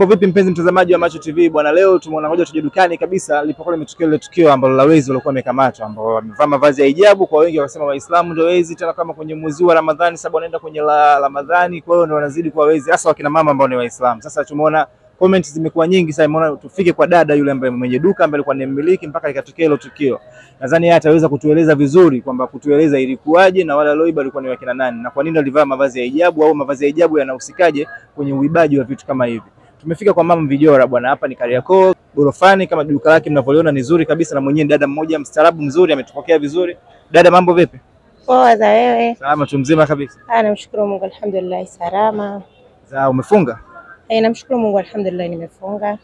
Vipi mpenzi mtazamaji wa Macho TV bwana, leo tumeona ngoja tuje dukani kabisa lipokuwa limetokea ile tukio ambalo la wezi walikuwa wamekamatwa, ambao wamevaa mavazi ya hijabu. Kwa wengi wakasema Waislamu ndio wezi, tena kama kwenye mwezi wa Ramadhani, sababu wanaenda kwenye Ramadhani, kwa hiyo ndio wanazidi kuwa wezi, hasa wakina mama ambao ni Waislamu. Sasa tumeona comments zimekuwa nyingi sana, tumeona tufike kwa dada yule ambaye mwenye duka ambaye alikuwa ni mmiliki mpaka ikatokea hilo tukio. Nadhani yeye ataweza kutueleza vizuri kwamba kutueleza ilikuwaje na wale walioiba walikuwa ni wakina nani na kwa nini walivaa mavazi ya hijabu, au mavazi ya hijabu yanahusikaje kwenye uibaji wa vitu kama hivi. Tumefika kwa mama Vijora bwana, hapa ni Kariakoo gorofani, kama duka lake mnavyoona ni nzuri kabisa, na mwenyewe dada mmoja mstaarabu mzuri, ametupokea vizuri. Dada, mambo vipi? Poa, za wewe? Salama tu, mzima kabisa. Namshukuru Mungu, alhamdulillah, salama. Umefunga? Namshukuru Mungu, alhamdulillah, nimefunga.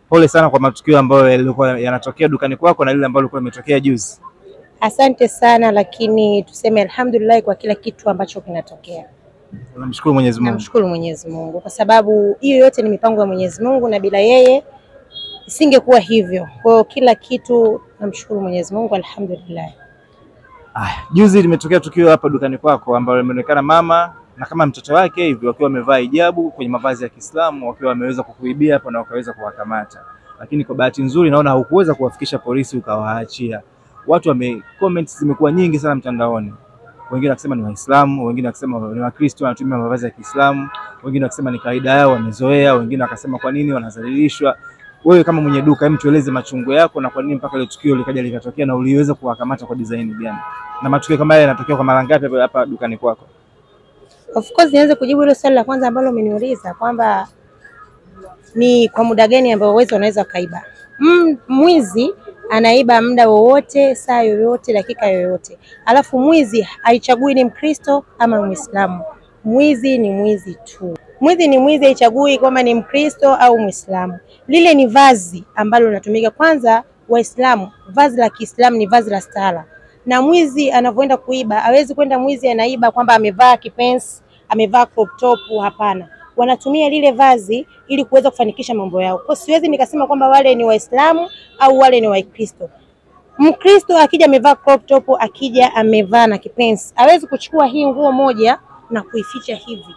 Pole sana kwa matukio ambayo yalikuwa yanatokea dukani kwako na lile ambalo lilikuwa limetokea juzi. Asante sana, lakini tuseme alhamdulillah kwa kila kitu ambacho kinatokea. Namshukuru Mwenyezi Mungu. Namshukuru Mwenyezi Mungu kwa sababu hiyo yote ni mipango ya Mwenyezi Mungu, na bila yeye isingekuwa hivyo. Kwa kila kitu namshukuru Mwenyezi Mungu, alhamdulillah. Juzi limetokea tukio hapa dukani kwako ambalo limeonekana mama na kama mtoto wake hivi wakiwa wamevaa hijabu kwenye mavazi ya Kiislamu, wakiwa wameweza kukuibia hapo na wakaweza kuwakamata. Lakini kwa bahati nzuri naona haukuweza kuwafikisha polisi ukawaachia. Watu comments zimekuwa nyingi sana mtandaoni. Wengine wakisema ni Waislamu, wengine wakisema ni Wakristo wanatumia mavazi ya Kiislamu, wengine wakisema ni kawaida yao wamezoea, wengine wakasema kwa nini wanadhalilishwa. Wewe kama mwenye duka, hebu tueleze machungu yako na kwa nini mpaka ile tukio likaja likatokea na uliweza kuwakamata kwa design gani? Na matukio kama haya yanatokea kwa mara ngapi hapa dukani kwako? Of course nianze kujibu ile swali la kwanza ambalo umeniuliza kwamba ni kwa muda gani ambao wezi wanaweza kaiba. Mwizi anaiba muda wowote, saa yoyote, dakika yoyote. Alafu mwizi haichagui ni Mkristo ama Muislamu. Mwizi ni mwizi tu. Mwizi ni mwizi, haichagui kama ni Mkristo au Muislamu. Lile ni vazi ambalo linatumika. Kwanza Waislamu, vazi la Kiislamu ni vazi la stara. Na mwizi anavyoenda kuiba, hawezi kwenda mwizi anaiba kwamba amevaa kipensi, amevaa crop top, hapana. Wanatumia lile vazi ili kuweza kufanikisha mambo yao. Kwa siwezi nikasema kwamba wale ni Waislamu au wale ni Wakristo. Mkristo akija amevaa crop top, akija amevaa na kipensi, hawezi kuchukua hii nguo moja na kuificha hivi.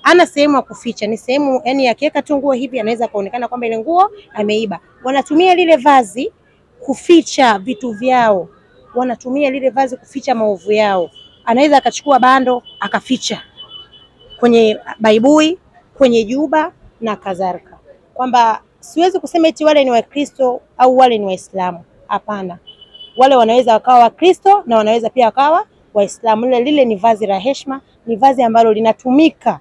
Ana sehemu ya kuficha, ni sehemu yani akiweka tu nguo hivi anaweza kuonekana kwamba ile nguo ameiba. Wanatumia lile vazi kuficha vitu vyao. Wanatumia lile vazi kuficha maovu yao. Anaweza akachukua bando akaficha kwenye baibui, kwenye juba na kadhalika. Kwamba siwezi kusema eti wale ni Wakristo au wale ni Waislamu. Hapana. Wale wanaweza wakawa Wakristo na wanaweza pia wakawa Waislamu. Lile ni vazi la heshima, ni vazi ambalo linatumika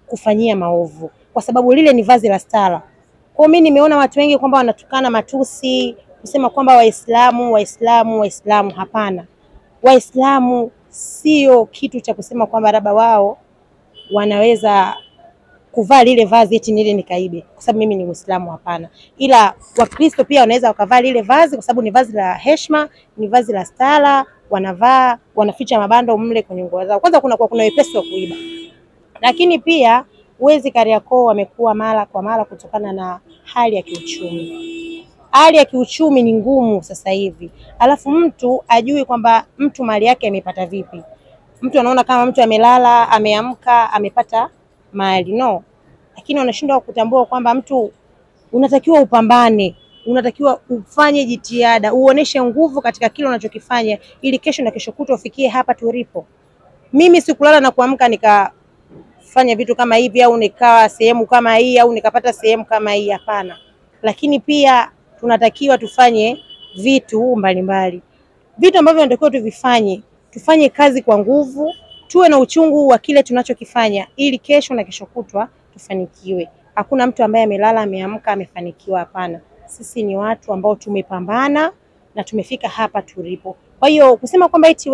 kufanyia maovu kwa sababu lile ni vazi la stara. Kwa mimi nimeona watu wengi kwamba wanatukana matusi kusema kwamba Waislamu, hapana. Waislamu sio kitu cha kusema kwamba labda wao wanaweza kuvaa lile vazi eti nile nikaibe kwa sababu mimi ni Muislamu, hapana. Ila Wakristo pia wanaweza wakavaa lile vazi kwa sababu ni vazi la heshima, ni vazi la stara, wanavaa, wanaficha mabando mle kwenye nguo zao. Kwanza kuna wepesi wa kuiba. Lakini pia wezi Kariakoo wamekuwa mara kwa mara kutokana na hali ya kiuchumi. Hali ya kiuchumi ni ngumu sasa hivi. Alafu mtu ajui kwamba mtu mali yake amepata vipi. Mtu anaona kama mtu amelala, ameamka, amepata mali. No. Lakini wanashindwa kutambua kwamba mtu unatakiwa upambane, unatakiwa ufanye jitihada, uoneshe nguvu katika kile unachokifanya ili kesho na kesho kutwa ufikie hapa tulipo. Mimi sikulala na kuamka nikafanya vitu kama hivi au nikawa sehemu kama hii au nikapata sehemu kama hii, hapana. Lakini pia tunatakiwa tufanye vitu mbalimbali. Vitu ambavyo tunatakiwa tufanye kazi kwa nguvu, tuwe na uchungu wa kile tunachokifanya ili kesho na kesho kutwa tufanikiwe. Hakuna mtu ambaye amelala ameamka amefanikiwa, hapana. Sisi ni watu ambao tumepambana na tumefika hapa tulipo. Kwa hiyo kusema kwamba eti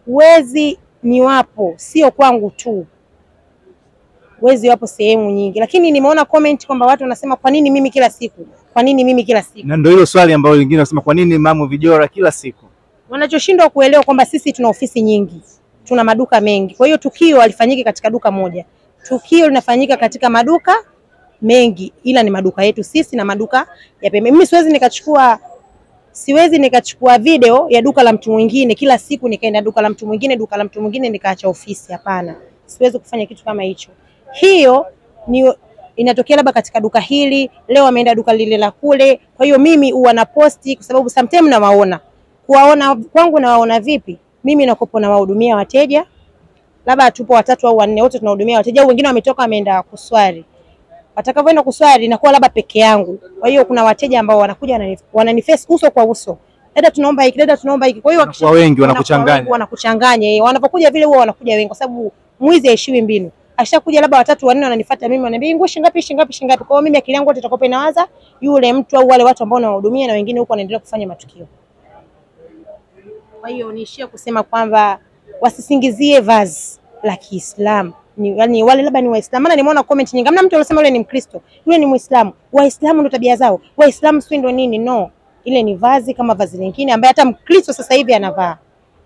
wezi ni wapo, sio kwangu tu. Wezi wapo sehemu nyingi, lakini nimeona comment kwamba watu wanasema kwa nini mimi kila siku? Kwa nini mimi kila siku? Na ndio hilo swali ambalo wengine wanasema kwa nini Mama Vijora kila siku? Wanachoshindwa kuelewa kwamba sisi tuna ofisi nyingi, tuna maduka mengi. Kwa hiyo tukio halifanyiki katika duka moja. Tukio linafanyika katika maduka mengi, ila ni maduka yetu sisi na maduka ya pembeni. Mimi siwezi nikachukua video ya duka la mtu mwingine kila siku nikaenda duka la mtu mwingine nikaacha ofisi, hapana. Siwezi kufanya kitu kama hicho. Hiyo inatokea labda katika duka hili, leo ameenda duka lile la kule. Kwa hiyo mimi huwa na posti kwa sababu sometimes nawaona. Kuwaona kwangu nawaona vipi? Mimi nakopo na wahudumia wateja. Labda tupo 3 au 4 wote tunahudumia wateja, au wengine wametoka wameenda kuswali. Watakapoenda kuswali nakuwa labda peke yangu. Kwa hiyo kuna wateja ambao wanakuja wananiface uso kwa uso. Dada tunaomba hiki, dada tunaomba hiki. Kwa hiyo kwa wengi wanakuchanganya. Wanapokuja vile huwa wanakuja wengi kwa sababu mwizi haishiwi mbinu. Ashakuja labda 3 4 wananifuata mimi, wananiambia nguo shilingi ngapi. Kwa hiyo mimi akili yangu yote itakopa inawaza yule mtu au wale watu ambao nawahudumia, na wengine huko wanaendelea kufanya matukio. Kwa hiyo niishia kusema kwamba wasisingizie vazi la Kiislamu. Yaani wale labda ni Waislamu. Maana nimeona comment nyingi. Hamna mtu anasema yule ni Mkristo, yule ni Muislamu. Waislamu ndio tabia zao. Waislamu si ndio nini? No. Ile ni vazi kama vazi lingine ambaye hata Mkristo sasa hivi anavaa.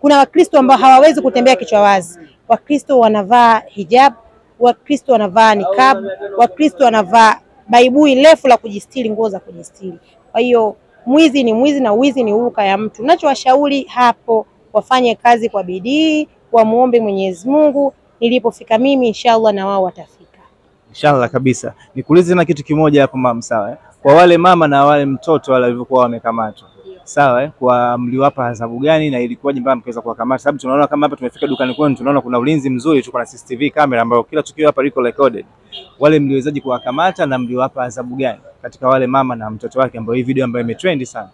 Kuna Wakristo ambao hawawezi kutembea kichwa wazi. Wakristo wanavaa hijab, Wakristo wanavaa niqab, Wakristo wanavaa baibui refu la kujistiri, nguo za kujistiri. Kwa hiyo mwizi ni mwizi na uwizi ni huruka ya mtu. Ninachowashauri hapo, wafanye kazi kwa bidii, wamuombe Mwenyezi Mungu. Nilipofika mimi inshallah na wao watafika. Inshallah kabisa. Nikuulize na kitu kimoja hapo mama, sawa? Kwa wale mama na wale mtoto wale walivyokuwa wamekamatwa. Sawa, kwa mliwapa adhabu gani na ilikuwaje mpaka mkaweza kuwakamata? Sababu tunaona kama hapa tumefika dukani kwenu, tunaona kuna ulinzi mzuri, tuko na CCTV camera ambayo kila tukio hapa liko recorded. Wale mliwezaje kuwakamata na mliwapa adhabu gani katika wale mama na mtoto wake, ambao hii video ambayo imetrend sana?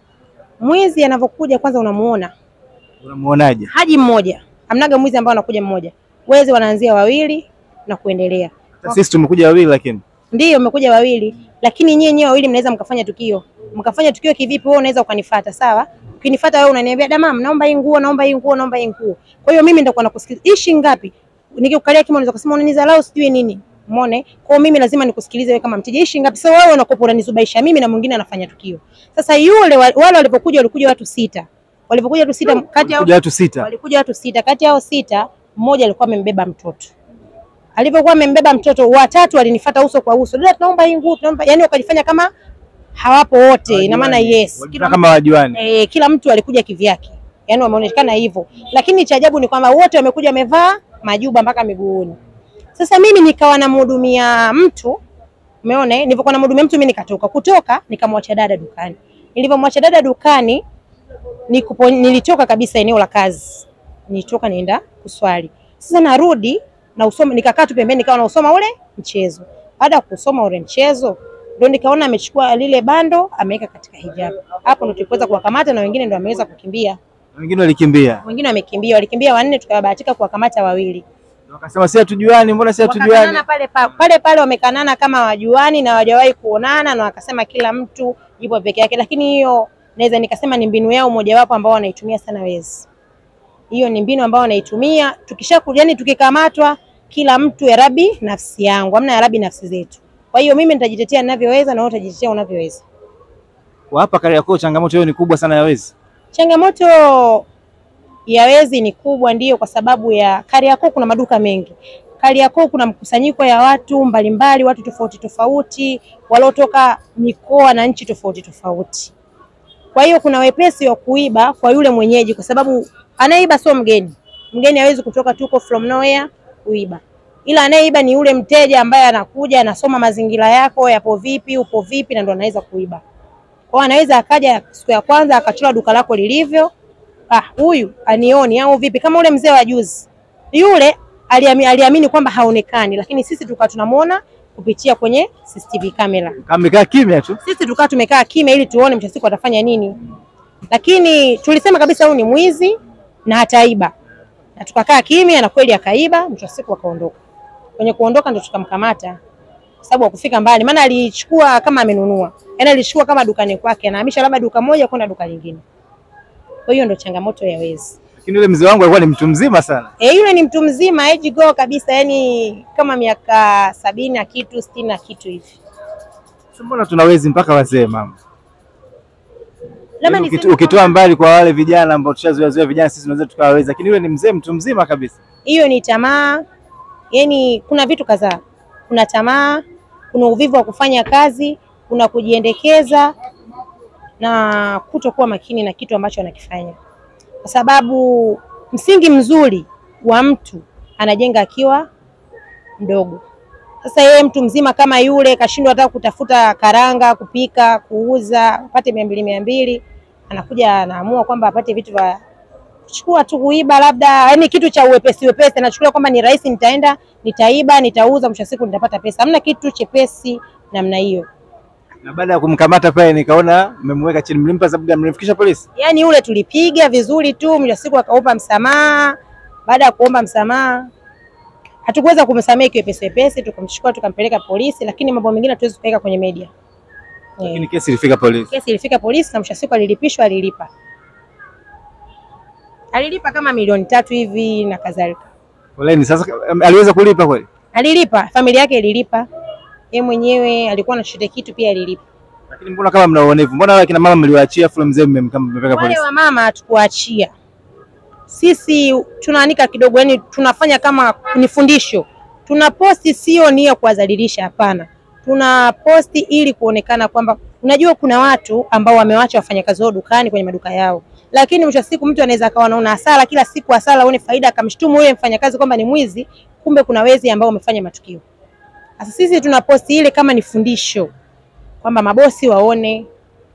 Mwizi anavyokuja kwanza unamuona. Unamuonaje? Haji mmoja. Hamnaga mwizi ambao anakuja mmoja. Wezi wanaanzia 2 na kuendelea. Sisi tumekuja 2 lakini. Ndio umekuja 2, lakini nyinyi 2 mnaweza mkafanya tukio. Mkafanya tukio kivipi? Wewe unaweza ukanifuata, sawa? Ukinifuata wewe unaniambia da mama, naomba hii nguo, naomba hii nguo, naomba hii nguo. Kwa hiyo mimi nitakuwa nakusikiliza. Ishi ngapi? Nikikukalia kimo unaweza kusema unanizalau sijui nini. Umeona? Kwa hiyo mimi lazima nikusikilize wewe kama mteja. Ishi ngapi? Sasa wewe unakopa unanizubaisha mimi na mwingine anafanya tukio. Sasa yule wale walipokuja walikuja watu 6. Walipokuja watu 6 kati yao walikuja watu 6. Kati yao 6 mmoja alikuwa amembeba mtoto. Alipokuwa amembeba mtoto, watatu walinifuata uso kwa uso. Dada tunaomba hii nguo, tunaomba, yani wakajifanya kama hawapo wote. Ina maana yes, kama wajuani. Kila mtu alikuja kivyake. Yaani wameonekana hivyo. Lakini cha ajabu ni kwamba wote wamekuja wamevaa majuba mpaka miguuni. Sasa mimi nikawa namhudumia mtu, umeona? Nilipokuwa namhudumia mtu mimi kutoka nikamwacha dada dukani. Nilipomwacha dada dukani nilitoka kabisa eneo la kazi. Nilitoka nienda kuswali. Sasa narudi na usoma, nikakaa tu pembeni nikawa nausoma ule mchezo. Baada ya kusoma ule mchezo ndio nikaona amechukua lile bando ameweka katika hijabu. Hapo ndio tulipoweza kuwakamata na wengine ndio wameweza kukimbia. Wengine walikimbia. Wengine walikimbia 4, tukabahatika kuwakamata 2. Wakasema si hatujuani, mbona si hatujuani? Pale wamekanana kama wajuani na hawajawahi kuonana, na wakasema kila mtu yupo peke yake. Lakini hiyo naweza nikasema ni mbinu yao mojawapo ambao wanaitumia sana wezi. Hiyo ni mbinu ambao wanaitumia. Yani tukikamatwa kila mtu ya Rabbi nafsi yangu, hamna ya Rabbi nafsi zetu. Kwa hiyo mimi nitajitetea ninavyoweza na wewe utajitetea unavyoweza. Kwa hapa Kariakoo changamoto hiyo ni kubwa sana ya wezi. Changamoto ya wezi ni kubwa, ndiyo, kwa sababu ya Kariakoo kuna maduka mengi. Kariakoo kuna mkusanyiko ya watu mbalimbali, watu tofauti tofauti, waliotoka mikoa na nchi tofauti tofauti. Kwa hiyo kuna wepesi wa kuiba kwa yule mwenyeji, kwa sababu anaiba sio mgeni. Mgeni hawezi kutoka tuko from nowhere kuiba. Ila anayeiba ni yule mteja ambaye anakuja anasoma mazingira yako yapo vipi, upo vipi, na ndo anaweza kuiba. Kwa anaweza akaja siku ya kwanza akachora duka lako lilivyo. Huyu anioni au vipi, kama ule mzee wa juzi. Yule aliamini kwamba haonekani, lakini sisi tukawa tunamuona kupitia kwenye CCTV camera. Amekaa kimya tu. Sisi tukawa tumekaa kimya ili tuone mtu siku atafanya nini. Lakini tulisema kabisa huyu ni mwizi na hataiba. Na tukakaa kimya na kweli akaiba, mtu siku akaondoka. Kwenye kuondoka ndo tukamkamata. Kwa sababu hakufika mbali, maana alichukua kama amenunua. Yaani alichukua kama dukani kwake, anahamisha labda duka moja kwenda duka lingine. Kwa hiyo ndo changamoto ya wezi. Lakini yule mzee wangu alikuwa ni mtu mzima sana. Yule ni mtu mzima, age go kabisa, yani kama miaka 70 na kitu, 60 na kitu hivi. Mbona tuna wezi mpaka wazee mama? Yaani ukitoa mbali kwa wale vijana ambao tushazoea vijana sisi tunaweza tukawaweza, lakini yule ni mzee, mtu mzima kabisa. Hiyo ni tamaa. Yani kuna vitu kadhaa. Kuna tamaa, kuna uvivu wa kufanya kazi, kuna kujiendekeza na kutokuwa makini na kitu ambacho anakifanya. Kwa sababu msingi mzuri wa mtu anajenga akiwa mdogo. Sasa yeye mtu mzima kama yule kashindwa hata kutafuta karanga, kupika, kuuza, apate 200 anakuja anaamua kwamba apate vitu vya kuchukua tu kuiba, labda yani kitu cha uwepesi, anachukulia kwamba ni rahisi, nitaenda nitaiba, nitauza, mwisho siku nitapata pesa. Hamna kitu chepesi namna hiyo. Na baada ya kumkamata pale nikaona mmemweka chini, mlimpa sababu gani? Mlimfikisha polisi? Yaani yule tulipiga vizuri tu, mwisho siku akaomba msamaha. Baada ya kuomba msamaha hatukuweza kumsamehe kiwepesi, tukamchukua tukampeleka polisi, lakini mambo mengine hatuwezi kuweka kwenye media. Lakini kesi ilifika polisi. Kesi ilifika polisi na mwisho siku alilipishwa, alilipa kama 3 milioni hivi na kadhalika. Poleni. Sasa aliweza kulipa kweli? Alilipa, familia yake ililipa. Yeye mwenyewe alikuwa na chochote kitu pia alilipa. Lakini mbona kama mna uonevu? Mbona wale kina mama mliwaachia afu mzee mmempeleka polisi? Wale wa mama hatukuachia. Sisi tunaanika kidogo, yani tunafanya kama ni fundisho. Tuna posti sio nia kuwadhalilisha, hapana. Tuna posti ili kuonekana kwamba unajua kuna watu ambao wamewacha wafanyakazi wao dukani kwenye maduka yao. Lakini mwisho siku mtu anaweza akawa anaona hasara kila siku, hasara aone faida, akamshtumu yule mfanyakazi kwamba ni mwizi, kumbe kuna wezi ambao wamefanya matukio. Sasa sisi tunaposti ile kama ni fundisho kwamba mabosi waone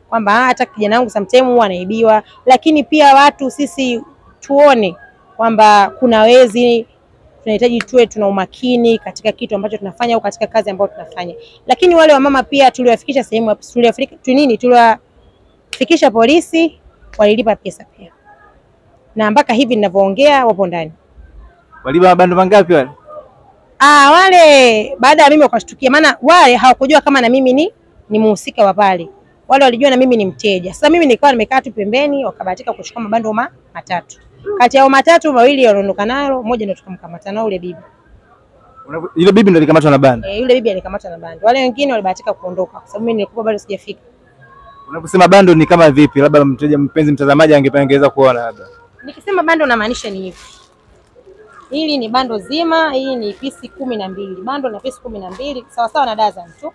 kwamba hata kijana wangu sometimes huwa anaibiwa, lakini pia watu sisi tuone kwamba kuna wezi, tunahitaji tuwe tuna umakini katika kitu ambacho tunafanya au katika kazi ambayo tunafanya. Lakini wale wamama pia tuliwafikisha sehemu, tuliwafikisha polisi, walilipa pesa pia. Na mpaka hivi ninavyoongea wapo ndani. Walipa mabando mangapi wale? Wale baada ya mimi wakashtukia, maana wale hawakujua kama na mimi ni muhusika wa pale. Wale walijua na mimi ni mteja. Sasa mimi nilikuwa nimekaa tu pembeni, wakabahatika kuchukua mabando 3. Kati yao 3 mawili waliondoka nalo, mmoja ndio tukamkamata nao yule bibi. Yule bibi ndio alikamatwa na bando? Yule bibi alikamatwa na bando. Wale wengine walibahatika kuondoka kwa sababu mimi nilikuwa bado sijafika. Unaposema bando ni kama vipi? Labda mteja mpenzi mtazamaji angependeza kuona labda. Nikisema bando namaanisha ni hivi. Hili ni bando zima, hii ni pisi 12. Bando na pisi 12 sawa sawa na dozen tu.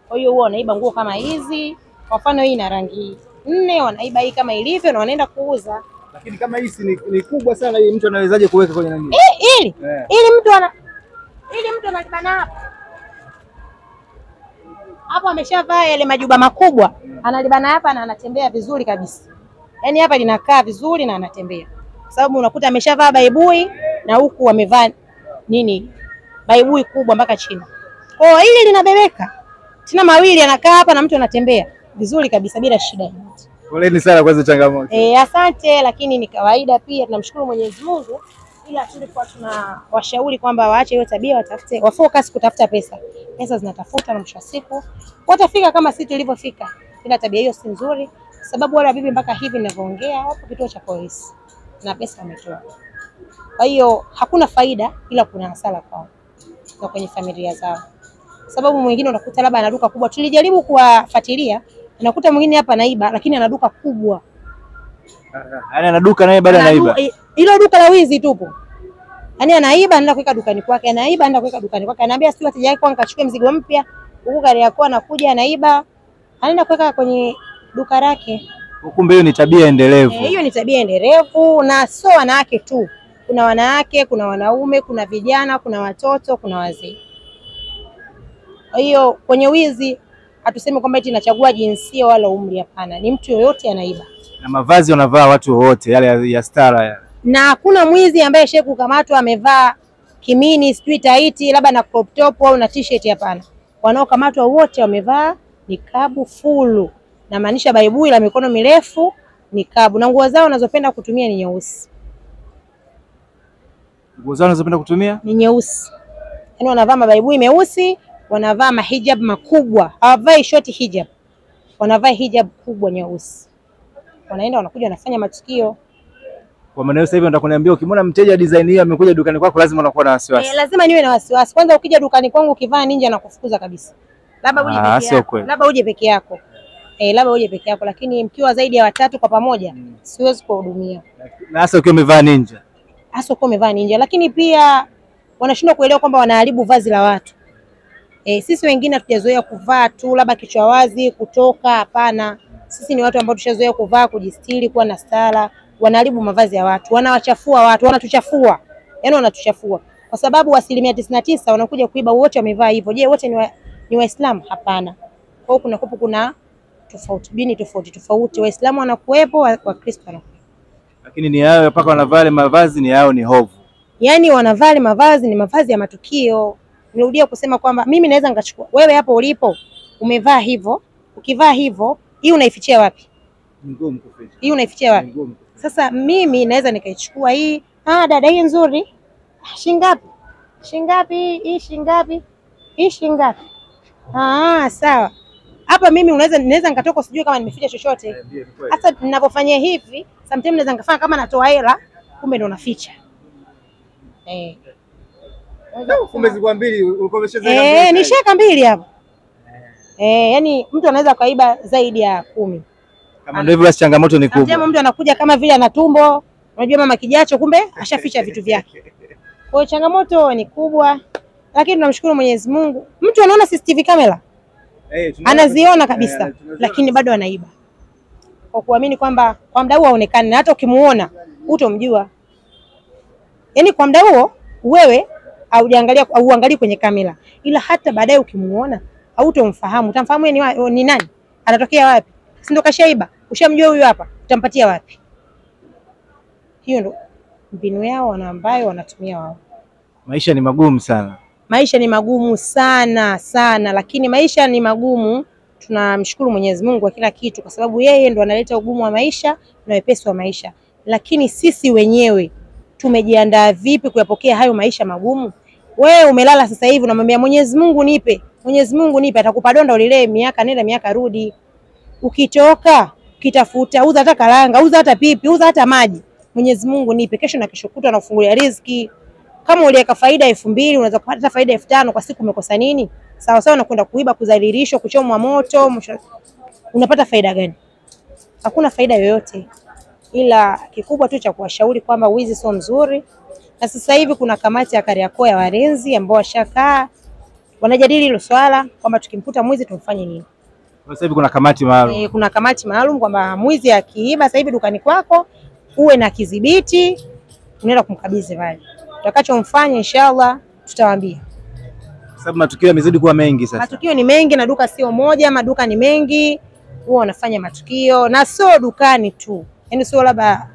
Kwa hiyo huwa wanaiba nguo kama hizi. Kwa mfano hii ina rangi 4, wanaiba hii kama ilivyo na wanaenda kuuza. Lakini kama hizi ni kubwa sana, hii mtu anawezaje kuweka kwenye nani? Ili mtu analibana hapa. Hapo ameshavaa yale majuba makubwa, analibana hapa na anatembea vizuri kabisa. Yaani hapa linakaa vizuri na anatembea. Sababu unakuta ameshavaa baibui na huku amevaa baibui kubwa mpaka chini. Kwa hiyo hili linabebeka. Tena mawili anakaa hapa na mtu anatembea vizuri kabisa bila shida yoyote. Poleni sana kwa hizo changamoto. Asante, lakini ni kawaida pia, tunamshukuru Mwenyezi Mungu, ila tulikuwa tunawashauri kwamba waache hiyo tabia, wafocus kutafuta pesa. Pesa zinatafuta na mwisho wa siku watafika kama sisi tulivyofika. Ila tabia hiyo si nzuri, sababu wale bibi mpaka hivi ninavyoongea wapo kituo cha polisi na pesa wametoa. Kwa hiyo hakuna faida ila kuna hasara kwao na kwenye familia zao. Sababu mwingine unakuta labda ana duka kubwa. Tulijaribu kuwafuatilia, unakuta mwingine hapa anaiba lakini ana duka kubwa. Yaani ana duka naye bado anaiba. Hilo duka la wizi tupo. Yaani anaiba anaenda kuweka dukani kwake, anaiba anaenda kuweka dukani kwake. Anaambia sio wateja wake nikachukue mzigo mpya. Huko gari yako anakuja anaiba, anaenda kuweka kwenye duka lake. Kumbe hiyo ni tabia endelevu. Hiyo ni tabia endelevu, na sio wanawake tu. Kuna wanawake, kuna wanaume, kuna vijana, kuna watoto, kuna wazee. Kwa hiyo kwenye wizi hatusemi kwamba eti inachagua jinsia wala umri, hapana. Ni mtu yoyote anaiba. Na mavazi wanavaa watu wote yale ya stara yale. Na hakuna mwizi ambaye sheku kukamatwa amevaa kimini, sijui taiti, labda na crop top au na t-shirt, hapana. Wanaokamatwa wote wamevaa nikabu fulu. Na maanisha baibui la mikono mirefu, nikabu, na nguo zao wanazopenda kutumia ni nyeusi. Nguo zao wanazopenda kutumia ni nyeusi. Yaani wanavaa mabaibui meusi, wanavaa mahijab makubwa. Hawavai short hijab. Wanavaa hijab kubwa nyeusi. Wanaenda wanakuja wanafanya matukio. Kwa maana sasa hivi nataka kuniambia ukimwona mteja design hiyo amekuja dukani kwako lazima unakuwa na wasiwasi. Lazima niwe na wasiwasi. Kwanza ukija dukani kwangu ukivaa ninja na kufukuza kabisa. Labda uje peke yako. Labda uje peke yako. Labda uje peke yako, lakini mkiwa zaidi ya 3 kwa pamoja siwezi kuhudumia. Na hasa ukiwa umevaa ninja. Hasa ukiwa umevaa ninja, lakini pia wanashindwa kuelewa kwamba wanaharibu vazi la watu. Sisi wengine hatujazoea kuvaa tu labda kichwa wazi kutoka, hapana. Sisi ni watu ambao tushazoea kuvaa, kujistiri, kuwa na stara. Wanaharibu mavazi ya watu, wanawachafua watu, wanatuchafua. Yaani wanatuchafua. kwa sababu 99% wanakuja kuiba wote wamevaa hivyo. Je, wote ni Waislamu? Hapana. Kwa hiyo kuna tofauti, dini tofauti. Waislamu wanakuepo, Wakristo wanakuepo. Lakini ni yao mpaka wanavaa mavazi ni yao ni hovu. Yaani wanavaa mavazi ni mavazi ya matukio. Nirudia kusema kwamba mimi naweza nikachukua wewe hapo ulipo umevaa hivyo, ukivaa hivyo, hii unaifichia wapi? Ngumu kuficha. Hii unaifichia wapi? Sasa mimi naweza nikaichukua hii, dada hii nzuri. Shingapi? Shingapi? Hii shingapi? Hii shingapi? Sawa. Hapa mimi naweza nikatoka sijui kama nimeficha chochote. Sasa ninapofanyia hivi, sometimes naweza nikafanya kama natoa hela, kumbe ndo naficha. Kumbe zilikuwa mbili, ulikuwa umeshaweka mbili. Nishaka mbili hapo. Yani mtu anaweza kaiba zaidi ya 10. Kama ndio hivyo basi changamoto ni kubwa. Kama mtu anakuja kama vile ana tumbo, unajua mama kijacho, kumbe ashaficha vitu vyake. Kwa hiyo changamoto ni kubwa, lakini tunamshukuru Mwenyezi Mungu. Mtu anaona CCTV camera. Anaziona kabisa, lakini bado anaiba. Kwa kuamini kwamba kwa muda huo haonekani, na hata ukimuona utomjua. Yaani kwa muda huo wewe hauangalii kwenye kamera, ila hata baadaye ukimuona hautomfahamu. Utamfahamu ni nani? Anatokea wapi? Si ndo kashaiba? Ushamjua huyu hapa, utampatia wapi? Hiyo ndo mbinu yao ambayo wanatumia wao. Maisha ni magumu sana. Maisha ni magumu sana sana, lakini maisha ni magumu. Tunamshukuru Mwenyezi Mungu kwa kila kitu, kwa sababu yeye ndo analeta ugumu wa maisha na wepesi wa maisha. Lakini sisi wenyewe tumejiandaa vipi kuyapokea hayo maisha magumu? Wewe umelala sasa hivi unamwambia Mwenyezi Mungu nipe, Mwenyezi Mungu nipe, atakupa donda ulilee miaka nenda miaka rudi. Ukitoka ukitafuta, uza hata karanga, uza hata pipi, uza hata maji, Mwenyezi Mungu nipe, kesho na kesho kutwa anakufungulia riziki. Kama uliweka faida 2000 unaweza kupata faida 5000 kwa siku, umekosa nini? Sawa sawa unakwenda kuiba, kudhalilishwa, kuchomwa moto, unapata faida gani? Hakuna faida yoyote. Ila kikubwa tu cha kuwashauri kwamba wizi sio mzuri. Na sasa hivi kuna kamati ya Kariakoo ya walinzi ambao washakaa wanajadili hilo swala kwamba tukimkuta mwizi tumfanye nini. Sasa hivi kuna kamati maalum. Kuna kamati maalum kwamba mwizi akiiba sasa hivi dukani kwako uwe na kidhibiti, unaenda kumkabidhi mali. Tutakachomfanya inshallah tutawaambia. Sababu matukio yamezidi kuwa mengi sasa. Matukio ni mengi na duka sio moja, maduka ni mengi. Huwa wanafanya matukio na sio dukani tu. Yaani sio labda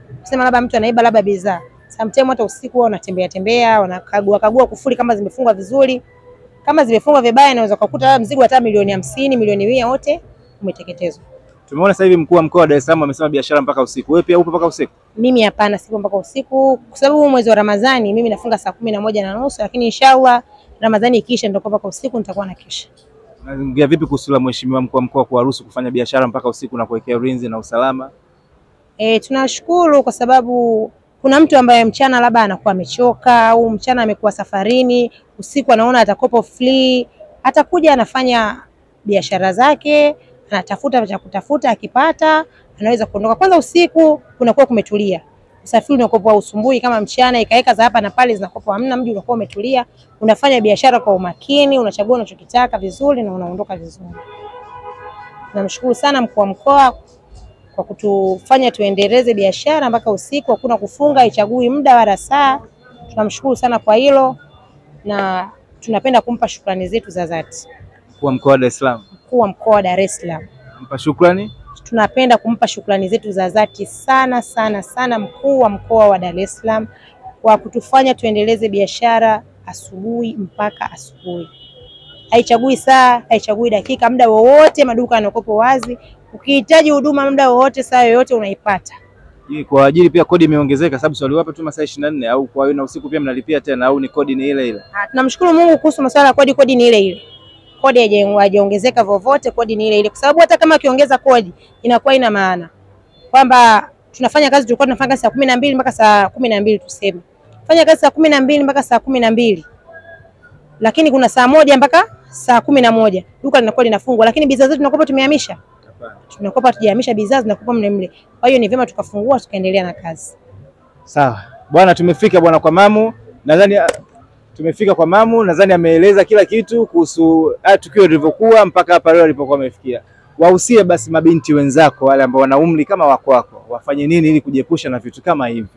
mtu anaiba labda bidhaa. Sometimes hata usiku wao wanatembea, wanakagua kufuli kama zimefungwa vizuri. Kama zimefungwa vibaya inaweza kukuta mzigo hata milioni 50, milioni 100 wote umeteketezwa. Tumeona sasa hivi mkuu wa mkoa wa Dar es Salaam amesema biashara mpaka usiku. Wewe pia upo mpaka usiku? Mimi hapana, sipo mpaka usiku kwa sababu mwezi wa Ramadhani mimi nafunga saa 11:30, lakini inshallah Ramadhani ikiisha ndio mpaka usiku nitakuwa na kesha. Unaongea vipi kuhusu la mheshimiwa mkuu wa mkoa kuwaruhusu kufanya biashara mpaka usiku na kuwekea ulinzi na usalama? Tunashukuru kwa sababu kuna mtu ambaye mchana labda anakuwa amechoka au mchana amekuwa safarini, usiku anaona atakopo free, atakuja anafanya biashara zake, anatafuta cha kutafuta, akipata anaweza kuondoka. Kwanza usiku kunakuwa kumetulia. Usafiri unakuwa usumbui kama mchana, ikaeka za hapa na pale zinakuwa hamna, mji unakuwa umetulia, unafanya biashara kwa umakini, unachagua unachokitaka vizuri na unaondoka vizuri. Namshukuru sana mkuu wa mkoa kwa kutufanya tuendeleze biashara mpaka usiku, hakuna kufunga, haichagui muda wala saa. Tunamshukuru sana kwa hilo na tunapenda kumpa shukrani zetu za dhati. Mkuu wa mkoa wa Dar es Salaam. Mkuu wa mkoa wa Dar es Salaam. Mpa shukrani? Tunapenda kumpa shukrani zetu za dhati sana sana sana mkuu wa mkoa wa Dar es Salaam kwa kutufanya tuendeleze biashara asubuhi mpaka asubuhi. Haichagui saa, haichagui dakika, muda wowote maduka yanakopo wazi. Ukihitaji huduma muda wowote saa yoyote unaipata. Kwa ajili pia kodi imeongezeka sababu swali wapo tu masaa 24 au kwa hiyo na usiku pia mnalipia tena au ni kodi ni ile ile? Tunamshukuru Mungu kuhusu masuala ya kodi ni ile ile. Kodi haijaongezeka vovote, kodi ni ile ile. Kwa sababu hata kama akiongeza kodi inakuwa ina maana kwamba tunafanya kazi tulikuwa tunafanya saa 12 mpaka saa 12 tuseme. Fanya kazi saa 12 mpaka saa 12. Lakini kuna saa 1 mpaka saa 11 duka linakuwa linafungwa, lakini bidhaa zetu tunakopa tumehamisha. Tunakopa tujahamisha bidhaa zinakopa mle. Kwa hiyo ni vyema tukafungua tukaendelea na kazi. Sawa. Bwana tumefika bwana kwa Mamu. Nadhani tumefika kwa Mamu, nadhani ameeleza kila kitu kuhusu tukio lilivyokuwa mpaka hapa leo alipokuwa amefikia. Wahusie basi mabinti wenzako wale ambao wana umri kama wako wafanye nini ili kujiepusha na vitu kama hivi?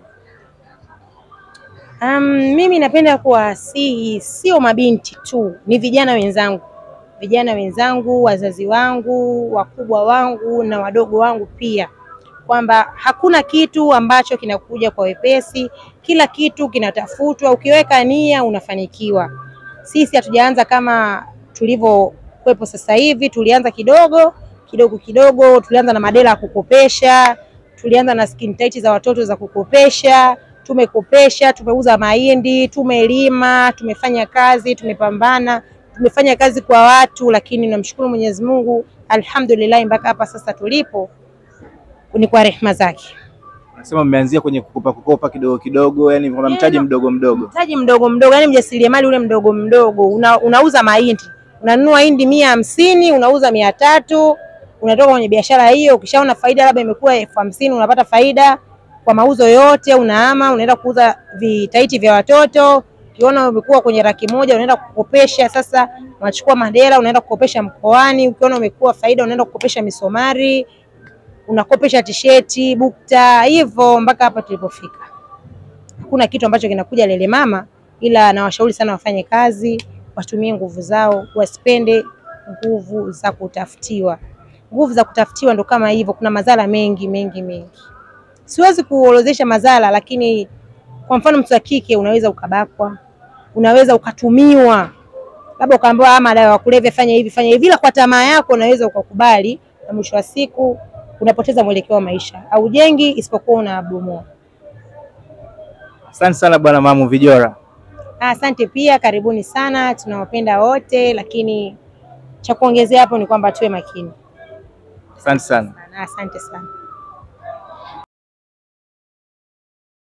Mimi napenda kuwasihi sio mabinti tu, ni vijana wenzangu, wazazi wangu, wakubwa wangu na wadogo wangu pia, kwamba hakuna kitu ambacho kinakuja kwa wepesi, kila kitu kinatafutwa, ukiweka nia unafanikiwa. Sisi hatujaanza kama tulivyokuepo sasa hivi, tulianza kidogo, tulianza na madela ya kukopesha, tulianza na skin tight za watoto za kukopesha, tumekopesha, tumeuza mahindi, tumelima, tumefanya kazi, tumepambana, tumefanya kazi kwa watu, lakini namshukuru Mwenyezi Mungu, alhamdulillah mpaka hapa sasa tulipo ni kwa rehema zake. Unasema mmeanzia kwenye kukopa kidogo kidogo, yani kwa mtaji mdogo mdogo. Mtaji mdogo mdogo, yani mjasiriamali ule mdogo mdogo. Unauza mahindi, unanunua hindi 150, unauza 300, unatoka kwenye biashara hiyo. Ukishaona faida labda imekuwa 50, unapata faida kwa mauzo yote, unahama unaenda kuuza vitaiti vya watoto. Ukiona umekuwa kwenye 100,000 unaenda kukopesha, sasa unachukua madera unaenda kukopesha mkoani. Ukiona umekuwa faida unaenda kukopesha misomari, unakopesha t-shirt, bukta, hivyo mpaka hapa tulipofika. Hakuna kitu ambacho kinakuja lele mama, ila nawashauri sana wafanye kazi, watumie nguvu zao, wasipende nguvu za kutafutiwa. Nguvu za kutafutiwa ndo kama hivyo, kuna madhara mengi. Siwezi kuorodhesha madhara, lakini kwa mfano mtu wa kike unaweza ukabakwa, unaweza ukatumiwa, labda ukaambiwa madawa ya kulevya fanya hivi, ila kwa tamaa yako unaweza ukakubali, na mwisho wa siku unapoteza mwelekeo wa maisha. Haujengi isipokuwa unabomoa. Asante sana bwana Mamu Vijora. Asante pia, karibuni sana, tunawapenda wote, lakini cha kuongezea hapo ni kwamba tuwe makini. Asante sana. Asante sana.